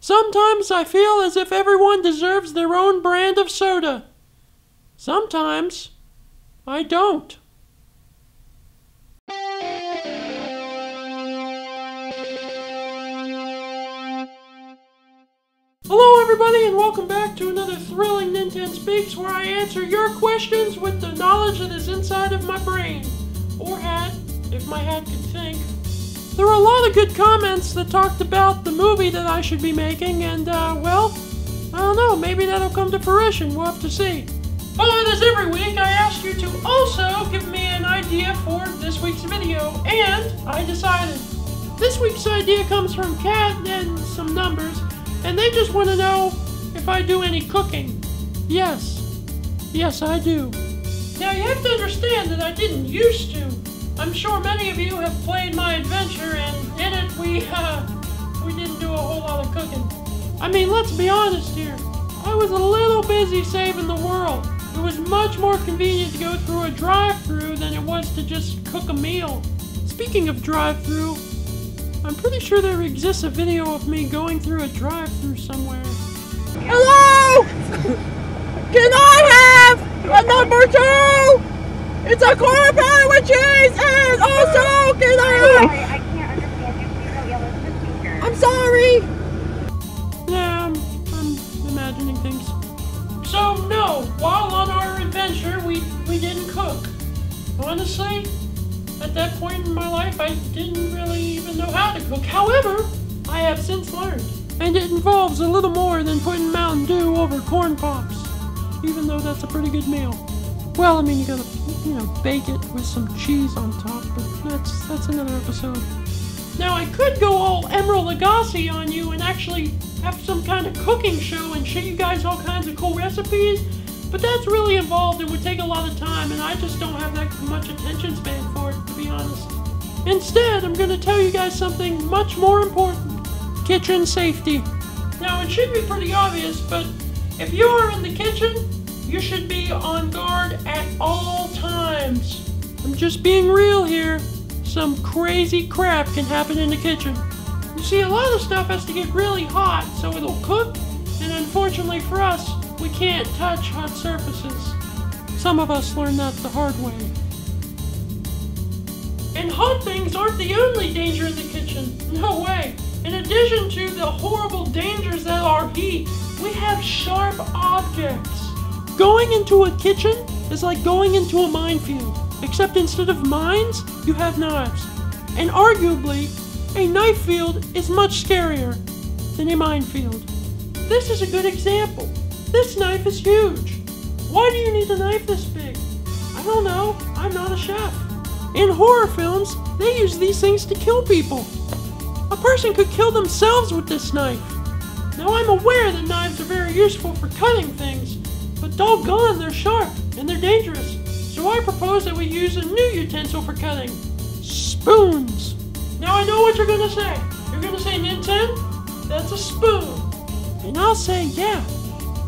Sometimes I feel as if everyone deserves their own brand of soda. Sometimes I don't. Hello everybody and welcome back to another thrilling Ninten Speaks, where I answer your questions with the knowledge that is inside of my brain. Or hat, if my hat could think. There were a lot of good comments that talked about the movie that I should be making, and well, I don't know, maybe that'll come to fruition, we'll have to see. Following this every week, I asked you to also give me an idea for this week's video, and I decided. This week's idea comes from Kat and some numbers, and they just want to know if I do any cooking. Yes. Yes, I do. Now, you have to understand that I didn't used to. I'm sure many of you have played my adventure, and in it we didn't do a whole lot of cooking. I mean, let's be honest here. I was a little busy saving the world. It was much more convenient to go through a drive-thru than it was to just cook a meal. Speaking of drive-thru, I'm pretty sure there exists a video of me going through a drive-thru somewhere. Hello! Can I have a number 2? It's a quarter pounder with cheese, and also can I can't understand you. Please don't yell at the speaker. I'm sorry. Yeah, I'm imagining things. So no, while on our adventure, we didn't cook. Honestly, at that point in my life, I didn't really even know how to cook. However, I have since learned. And it involves a little more than putting Mountain Dew over corn pops. Even though that's a pretty good meal. Well, I mean, you gotta, bake it with some cheese on top, but that's another episode. Now, I could go all Emerald Lagasse on you and actually have some kind of cooking show and show you guys all kinds of cool recipes, but that's really involved and would take a lot of time, and I just don't have that much attention span for it, to be honest. Instead, I'm gonna tell you guys something much more important. Kitchen safety. Now, it should be pretty obvious, but if you're in the kitchen, you should be on guard at all times. I'm just being real here. Some crazy crap can happen in the kitchen. You see, a lot of stuff has to get really hot so it'll cook, and unfortunately for us, we can't touch hot surfaces. Some of us learn that the hard way. And hot things aren't the only danger in the kitchen. No way. In addition to the horrible dangers that are heat, we have sharp objects. Going into a kitchen is like going into a minefield, except instead of mines, you have knives. And arguably, a knife field is much scarier than a minefield. This is a good example. This knife is huge. Why do you need a knife this big? I don't know, I'm not a chef. In horror films, they use these things to kill people. A person could kill themselves with this knife. Now, I'm aware that knives are very useful for cutting things, but doggone, they're sharp and they're dangerous. So I propose that we use a new utensil for cutting. Spoons. Now I know what you're gonna say. You're gonna say, Ninten, that's a spoon. And I'll say, yeah,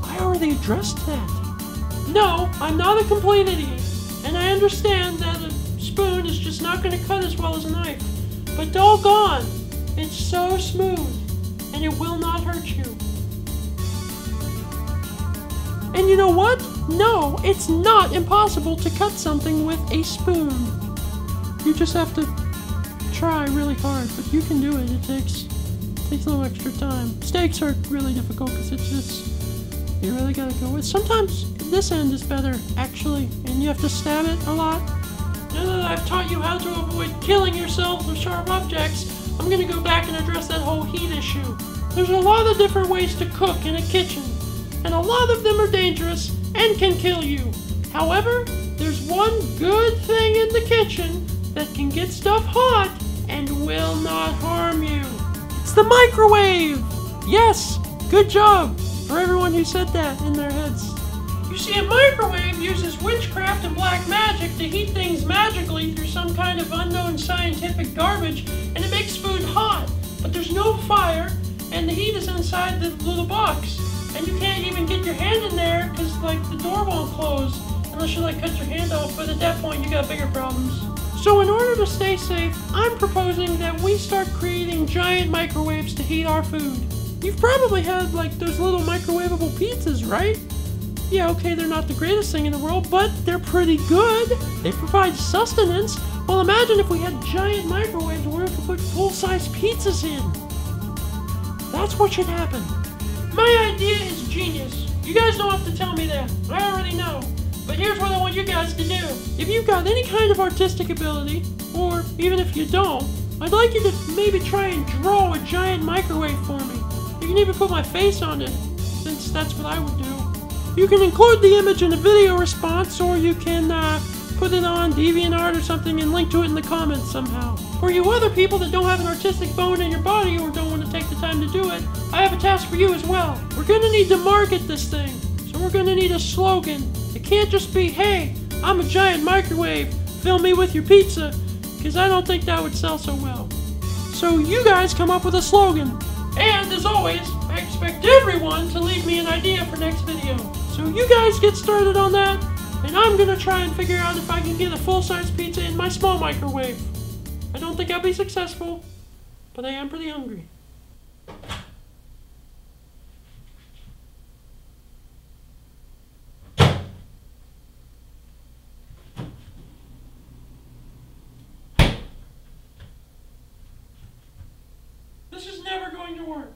I already addressed that. No, I'm not a complete idiot. And I understand that a spoon is just not gonna cut as well as a knife. But doggone, it's so smooth and it will not hurt you. And you know what? No, it's not impossible to cut something with a spoon. You just have to try really hard, but you can do it. It takes a little extra time. Steaks are really difficult because it's just, you really gotta go with. Sometimes this end is better, actually, and you have to stab it a lot. Now that I've taught you how to avoid killing yourself with sharp objects, I'm gonna go back and address that whole heat issue. There's a lot of different ways to cook in a kitchen, and a lot of them are dangerous and can kill you. However, there's one good thing in the kitchen that can get stuff hot and will not harm you. It's the microwave! Yes, good job for everyone who said that in their heads. You see, a microwave uses witchcraft and black magic to heat things magically through some kind of unknown scientific garbage, and it makes food hot, but there's no fire, and the heat is inside the little box. And you can't even get your hand in there because, the door won't close unless you, cut your hand off, but at that point, you got bigger problems. So in order to stay safe, I'm proposing that we start creating giant microwaves to heat our food. You've probably had like those little microwavable pizzas, right? Yeah, okay, they're not the greatest thing in the world, but they're pretty good. They provide sustenance. Well, imagine if we had giant microwaves where we could put full-size pizzas in. That's what should happen. My idea is genius. You guys don't have to tell me that. I already know. But here's what I want you guys to do. If you've got any kind of artistic ability, or even if you don't, I'd like you to maybe try and draw a giant microwave for me. You can even put my face on it, since that's what I would do. You can include the image in a video response, or you can put it on DeviantArt or something and link to it in the comments somehow. For you other people that don't have an artistic bone in your body or don't want to take the time to do it, I have a task for you as well. We're going to need to market this thing, so we're going to need a slogan. It can't just be, hey, I'm a giant microwave, fill me with your pizza, because I don't think that would sell so well. So you guys come up with a slogan. And as always, I expect everyone to leave me an idea for next video. So you guys get started on that, and I'm gonna try and figure out if I can get a full-size pizza in my small microwave. I don't think I'll be successful, but I am pretty hungry. This is never going to work.